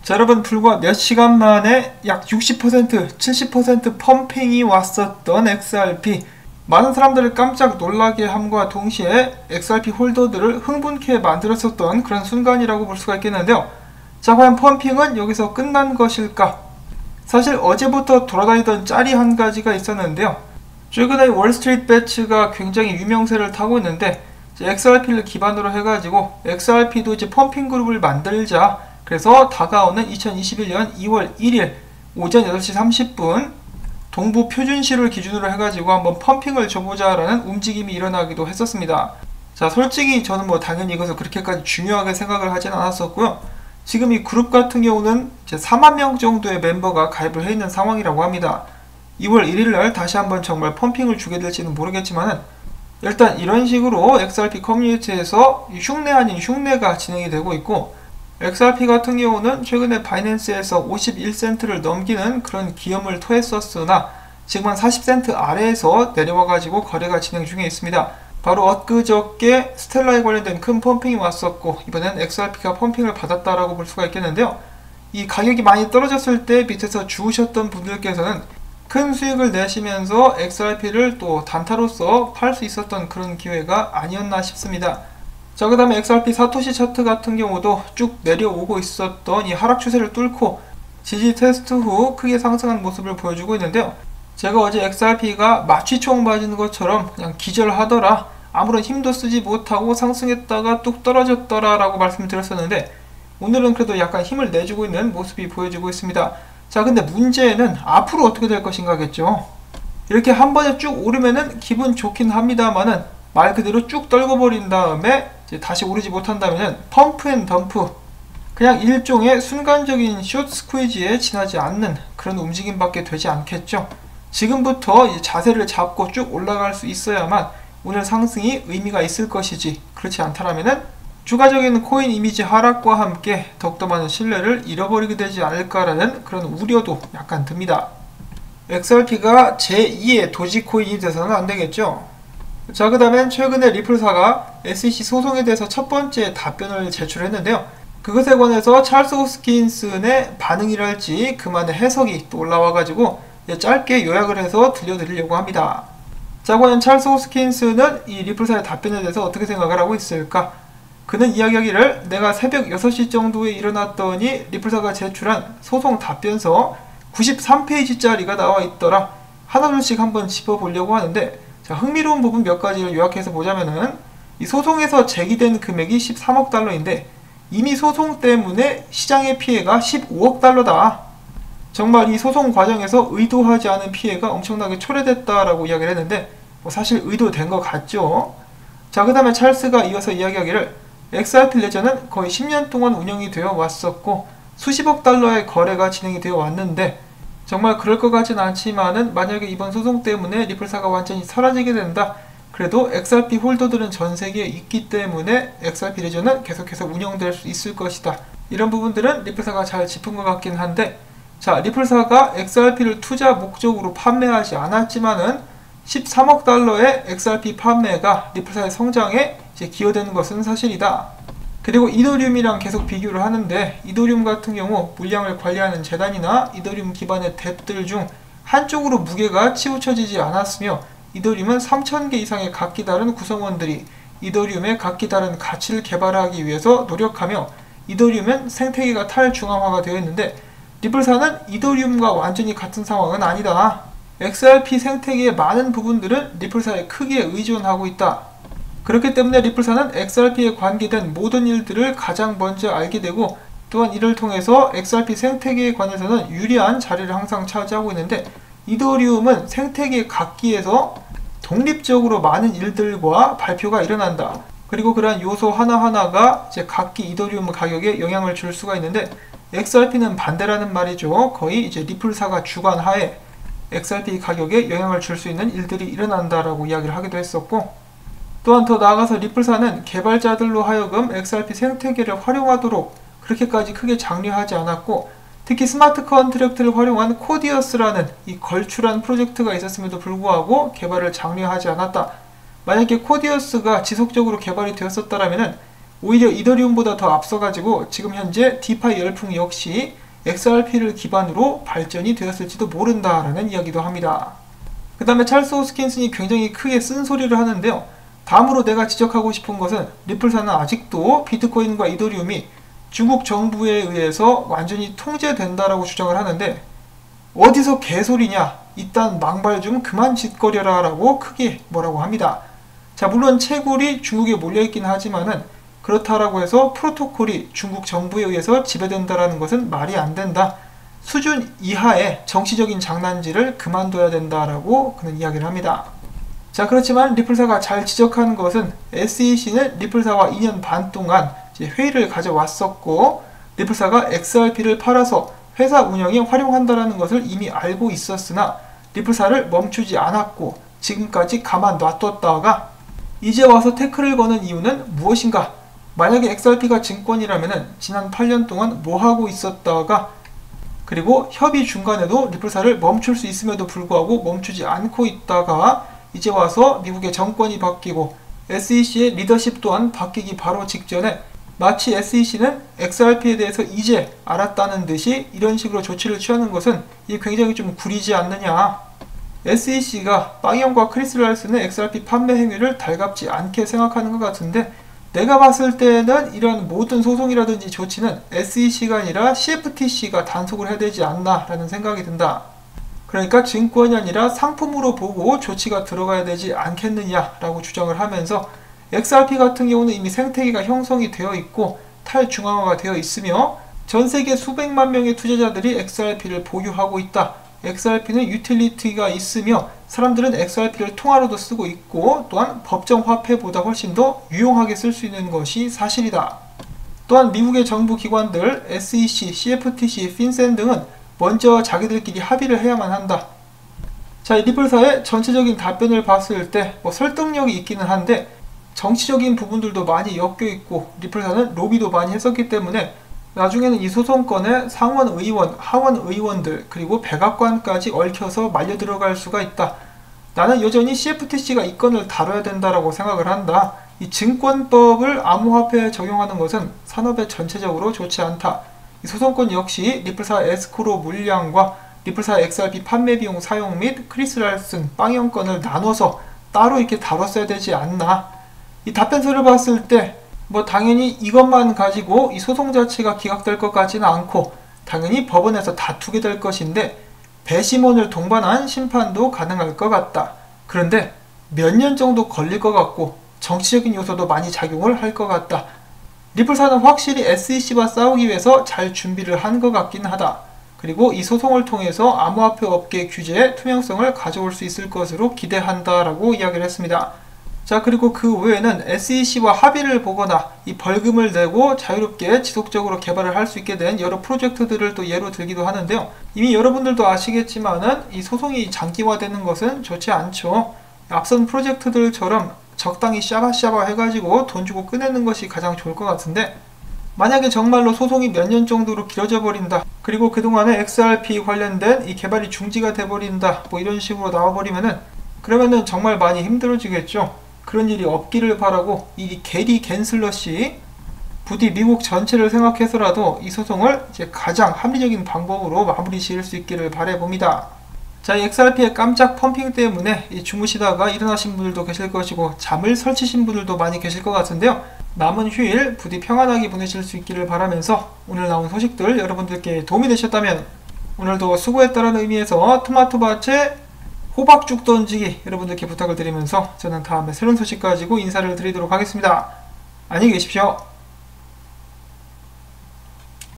자, 여러분, 불과 몇 시간 만에 약 60%, 70% 펌핑이 왔었던 XRP. 많은 사람들을 깜짝 놀라게 함과 동시에 XRP 홀더들을 흥분케 만들었었던 그런 순간이라고 볼 수가 있겠는데요. 자, 과연 펌핑은 여기서 끝난 것일까? 사실 어제부터 돌아다니던 짤이 한 가지가 있었는데요. 최근에 월스트리트 배츠가 굉장히 유명세를 타고 있는데, XRP를 기반으로 해가지고 XRP도 이제 펌핑 그룹을 만들자, 그래서 다가오는 2021년 2월 1일 오전 8시 30분 동부 표준시를 기준으로 해가지고 한번 펌핑을 줘보자라는 움직임이 일어나기도 했었습니다. 자, 솔직히 저는 당연히 이것을 그렇게까지 중요하게 생각을 하진 않았었고요. 지금 이 그룹 같은 경우는 이제 4만 명 정도의 mem버가 가입을 해 있는 상황이라고 합니다. 2월 1일날 다시 한번 정말 펌핑을 주게 될지는 모르겠지만은, 일단 이런 식으로 XRP 커뮤니티에서 흉내 아닌 흉내가 진행이 되고 있고, XRP 같은 경우는 최근에 바이낸스에서 51센트를 넘기는 그런 기염을 토했었으나 지금 한 40센트 아래에서 내려와가지고 거래가 진행 중에 있습니다. 바로 엊그저께 스텔라에 관련된 큰 펌핑이 왔었고, 이번엔 XRP가 펌핑을 받았다라고 볼 수가 있겠는데요. 이 가격이 많이 떨어졌을 때 밑에서 주우셨던 분들께서는 큰 수익을 내시면서 XRP를 또 단타로서 팔 수 있었던 그런 기회가 아니었나 싶습니다. 자, 그 다음에 XRP 사토시 차트 같은 경우도 쭉 내려오고 있었던 이 하락 추세를 뚫고 지지 테스트 후 크게 상승한 모습을 보여주고 있는데요. 제가 어제 XRP가 마취총 맞은 것처럼 그냥 기절하더라, 아무런 힘도 쓰지 못하고 상승했다가 뚝 떨어졌더라 라고 말씀드렸었는데, 오늘은 그래도 약간 힘을 내주고 있는 모습이 보여지고 있습니다. 자, 근데 문제는 앞으로 어떻게 될 것인가겠죠. 이렇게 한 번에 쭉 오르면은 기분 좋긴 합니다만은 말 그대로 쭉 떨궈버린 다음에 이제 다시 오르지 못한다면은 펌프 앤 덤프, 그냥 일종의 순간적인 숏 스퀴즈에 지나지 않는 그런 움직임밖에 되지 않겠죠. 지금부터 이제 자세를 잡고 쭉 올라갈 수 있어야만 오늘 상승이 의미가 있을 것이지, 그렇지 않다라면은 추가적인 코인 이미지 하락과 함께 더욱더 많은 신뢰를 잃어버리게 되지 않을까라는 그런 우려도 약간 듭니다. XRP가 제2의 도지코인이 돼서는 안 되겠죠. 자, 그 다음엔 최근에 리플사가 SEC 소송에 대해서 첫 번째 답변을 제출했는데요. 그것에 관해서 찰스 호스킨슨의 반응이랄지 그만의 해석이 또 올라와가지고 짧게 요약을 해서 들려드리려고 합니다. 자, 과연 찰스 호스킨슨은 이 리플사의 답변에 대해서 어떻게 생각을 하고 있을까? 그는 이야기하기를, 내가 새벽 6시 정도에 일어났더니 리플사가 제출한 소송 답변서 93페이지짜리가 나와 있더라. 하나둘씩 한번 짚어보려고 하는데, 자, 흥미로운 부분 몇 가지를 요약해서 보자면은, 이 소송에서 제기된 금액이 13억 달러인데 이미 소송 때문에 시장의 피해가 15억 달러다. 정말 이 소송 과정에서 의도하지 않은 피해가 엄청나게 초래됐다라고 이야기를 했는데, 사실 의도된 것 같죠. 자, 그 다음에 찰스가 이어서 이야기하기를, XRP 레저는 거의 10년 동안 운영이 되어 왔었고 수십억 달러의 거래가 진행이 되어 왔는데, 정말 그럴 것 같진 않지만은 만약에 이번 소송 때문에 리플사가 완전히 사라지게 된다, 그래도 XRP 홀더들은 전 세계에 있기 때문에 XRP 레저는 계속해서 운영될 수 있을 것이다. 이런 부분들은 리플사가 잘 짚은 것 같긴 한데, 자, 리플사가 XRP를 투자 목적으로 판매하지 않았지만은 13억 달러의 XRP 판매가 리플사의 성장에 이제 기여되는 것은 사실이다. 그리고 이더리움이랑 계속 비교를 하는데, 이더리움 같은 경우 물량을 관리하는 재단이나 이더리움 기반의 덱들 중 한쪽으로 무게가 치우쳐지지 않았으며, 이더리움은 3000개 이상의 각기 다른 구성원들이 이더리움의 각기 다른 가치를 개발하기 위해서 노력하며, 이더리움은 생태계가 탈중앙화가 되어 있는데, 리플사는 이더리움과 완전히 같은 상황은 아니다. XRP 생태계의 많은 부분들은 리플사에 크게 의존하고 있다. 그렇기 때문에 리플사는 XRP에 관계된 모든 일들을 가장 먼저 알게 되고, 또한 이를 통해서 XRP 생태계에 관해서는 유리한 자리를 항상 차지하고 있는데, 이더리움은 생태계 각기에서 독립적으로 많은 일들과 발표가 일어난다. 그리고 그러한 요소 하나하나가 이제 각기 이더리움 가격에 영향을 줄 수가 있는데, XRP는 반대라는 말이죠. 거의 이제 리플사가 주관하에 XRP 가격에 영향을 줄 수 있는 일들이 일어난다라고 이야기를 하기도 했었고, 또한 더 나아가서 리플사는 개발자들로 하여금 XRP 생태계를 활용하도록 그렇게까지 크게 장려하지 않았고, 특히 스마트 컨트랙트를 활용한 코디어스라는 이 걸출한 프로젝트가 있었음에도 불구하고 개발을 장려하지 않았다. 만약에 코디어스가 지속적으로 개발이 되었었다면 오히려 이더리움보다 더 앞서가지고 지금 현재 디파이 열풍 역시 XRP를 기반으로 발전이 되었을지도 모른다라는 이야기도 합니다. 그 다음에 찰스 호스킨슨이 굉장히 크게 쓴소리를 하는데요. 다음으로 내가 지적하고 싶은 것은 리플사는 아직도 비트코인과 이더리움이 중국 정부에 의해서 완전히 통제된다라고 주장을 하는데 어디서 개소리냐, 이딴 망발 좀 그만 짓거려라 라고 크게 뭐라고 합니다. 자, 물론 채굴이 중국에 몰려있긴 하지만은 그렇다라고 해서 프로토콜이 중국 정부에 의해서 지배된다라는 것은 말이 안 된다. 수준 이하의 정치적인 장난질을 그만둬야 된다라고 그는 이야기를 합니다. 자, 그렇지만 리플사가 잘 지적한 것은 SEC는 리플사와 2년 반 동안 회의를 가져왔었고 리플사가 XRP를 팔아서 회사 운영에 활용한다는 것을 이미 알고 있었으나 리플사를 멈추지 않았고 지금까지 가만 놔뒀다가 이제 와서 태클을 거는 이유는 무엇인가? 만약에 XRP가 증권이라면 지난 8년 동안 뭐하고 있었다가 그리고 협의 중간에도 리플사를 멈출 수 있음에도 불구하고 멈추지 않고 있다가 이제 와서 미국의 정권이 바뀌고 SEC의 리더십 또한 바뀌기 바로 직전에 마치 SEC는 XRP에 대해서 이제 알았다는 듯이 이런 식으로 조치를 취하는 것은 이게 굉장히 좀 구리지 않느냐. SEC가 빵형과 크리스 랄슨의 XRP 판매 행위를 달갑지 않게 생각하는 것 같은데 내가 봤을 때는 이런 모든 소송이라든지 조치는 SEC가 아니라 CFTC가 단속을 해야 되지 않나 라는 생각이 든다. 그러니까 증권이 아니라 상품으로 보고 조치가 들어가야 되지 않겠느냐라고 주장을 하면서 XRP 같은 경우는 이미 생태계가 형성이 되어 있고 탈중앙화가 되어 있으며 전 세계 수백만 명의 투자자들이 XRP를 보유하고 있다. XRP는 유틸리티가 있으며 사람들은 XRP를 통화로도 쓰고 있고 또한 법정 화폐보다 훨씬 더 유용하게 쓸 수 있는 것이 사실이다. 또한 미국의 정부 기관들 SEC, CFTC, 핀센 등은 먼저 자기들끼리 합의를 해야만 한다. 자, 이 리플사의 전체적인 답변을 봤을 때 설득력이 있기는 한데 정치적인 부분들도 많이 엮여 있고 리플사는 로비도 많이 했었기 때문에 나중에는 이 소송권에 상원 의원, 하원 의원들 그리고 백악관까지 얽혀서 말려 들어갈 수가 있다. 나는 여전히 CFTC가 이 건을 다뤄야 된다라고 생각을 한다. 이 증권법을 암호화폐에 적용하는 것은 산업에 전체적으로 좋지 않다. 이 소송권 역시 리플사 에스크로 물량과 리플사 XRP 판매 비용 사용 및 크리스 랄슨 빵형 건을 나눠서 따로 이렇게 다뤘어야 되지 않나. 이 답변서를 봤을 때 당연히 이것만 가지고 이 소송 자체가 기각될 것 같지는 않고 당연히 법원에서 다투게 될 것인데 배심원을 동반한 심판도 가능할 것 같다. 그런데 몇 년 정도 걸릴 것 같고 정치적인 요소도 많이 작용을 할 것 같다. 리플사는 확실히 SEC와 싸우기 위해서 잘 준비를 한 것 같긴 하다. 그리고 이 소송을 통해서 암호화폐 업계 규제의 투명성을 가져올 수 있을 것으로 기대한다라고 이야기를 했습니다. 자, 그리고 그 외에는 SEC와 합의를 보거나 이 벌금을 내고 자유롭게 지속적으로 개발을 할 수 있게 된 여러 프로젝트들을 또 예로 들기도 하는데요. 이미 여러분들도 아시겠지만은 이 소송이 장기화되는 것은 좋지 않죠. 앞선 프로젝트들처럼 적당히 샤바샤바 해가지고 돈 주고 꺼내는 것이 가장 좋을 것 같은데 만약에 정말로 소송이 몇 년 정도로 길어져 버린다. 그리고 그동안에 XRP 관련된 이 개발이 중지가 돼버린다. 이런 식으로 나와버리면은 그러면은 정말 많이 힘들어지겠죠. 그런 일이 없기를 바라고 이 게리 갠슬러씨 부디 미국 전체를 생각해서라도 이 소송을 이제 가장 합리적인 방법으로 마무리 지을 수 있기를 바라봅니다. 자, 이 XRP의 깜짝 펌핑 때문에 주무시다가 일어나신 분들도 계실 것이고 잠을 설치신 분들도 많이 계실 것 같은데요. 남은 휴일 부디 평안하게 보내실 수 있기를 바라면서 오늘 나온 소식들 여러분들께 도움이 되셨다면 오늘도 수고했다는 의미에서 토마토밭에 호박죽 던지기 여러분들께 부탁을 드리면서 저는 다음에 새로운 소식 가지고 인사를 드리도록 하겠습니다. 안녕히 계십시오.